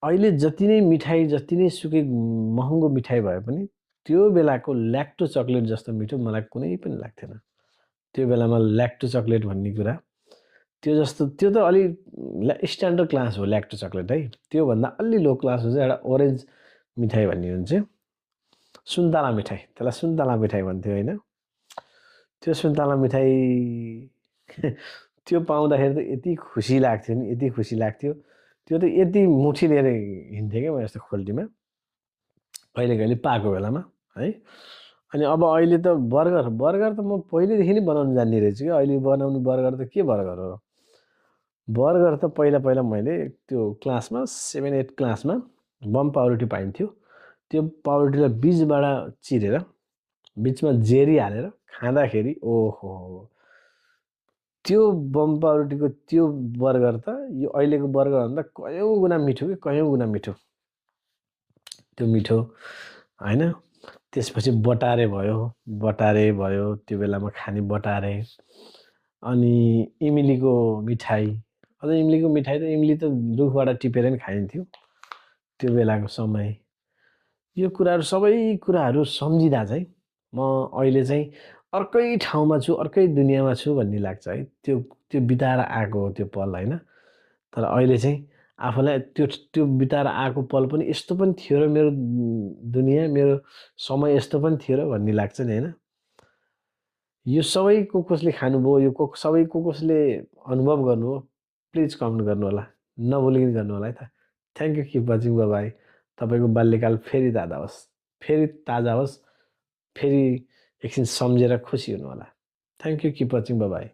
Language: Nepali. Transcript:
अहिले जति नै मिठाई जति नै सुकै महँगो मिठाई भए पनि त्यो बेलाको ल्याक्टो चक्लेट जस्तो मिठो मलाई कुनै पनि लाग्थेन। त्यो बेलामा ल्याक्टो चक्लेट भन्ने कुरा त्यो जस्तो त्यो त अलि स्ट्यान्डर्ड क्लास हो ल्याक्टो चक्लेट है। त्योभन्दा अलि लो क्लासको चाहिँ एउटा ओरेन्ज मिठाई भन्ने हुन्छ सुन्तला मिठाई, त्यसलाई सुन्तला मिठाई भन्थ्यो होइन। त्यो सुन्तला मिठाई त्यो पाउँदाखेरि त यति खुसी लाग्थ्यो नि, यति खुसी लाग्थ्यो। त्यो त यति मुठी लिएर हिँड्थेँ क्या म यस्तो खोल्टीमा कहिले कहिले पाएको बेलामा है। अनि अब अहिले त बर्गर बर्गर त म पहिलेदेखि नै बनाउनु जान्ने रहेछु क्या। अहिले बनाउने बर्गर त के बर्गर हो। बर्गर त पहिला पहिला मैले त्यो क्लासमा 7-8 क्लासमा बम पाउरोटी पाइन्थ्यो। त्यो पाउरोटीलाई बिचबाट चिरेर बिचमा जेरी हालेर खाँदाखेरि ओहो, त्यो बम पाउरोटीको त्यो बर्गर त यो अहिलेको बर्गरभन्दा कयौँ गुणा मिठो कि कयौँ गुणा मिठो। त्यो मिठो होइन। त्यसपछि बटारे भयो त्यो बेलामा खाने बटारे। अनि इमलीको मिठाई, अझ इमलीको मिठाई त इमली त रुखबाट टिपेर नि खाइन्थ्यो त्यो बेलाको समय। यो कुराहरू सबै कुराहरू सम्झिँदा चाहिँ म अहिले चाहिँ अर्कै ठाउँमा छु, अर्कै दुनियाँमा छु भन्ने लाग्छ है। त्यो त्यो बिताएर आएको हो त्यो पल होइन। तर अहिले चाहिँ आफूलाई त्यो त्यो बिताएर आएको पल पनि यस्तो पनि थियो र मेरो दुनियाँ मेरो समय यस्तो पनि थियो र भन्ने लाग्छ नि होइन। यो सबै कसले खानुभयो, यो सबै कसले अनुभव गर्नुभयो, प्लिज कमेन्ट गर्नु होला, नभुलिकन गर्नु होला है त। Thank you, keep watching, by by. तपाईँको बाल्यकाल फेरि ताजा होस्, फेरि ताजा होस्, फेरि एकछिन सम्झेर खुसी हुनु होला। Thank you, keep watching, by by.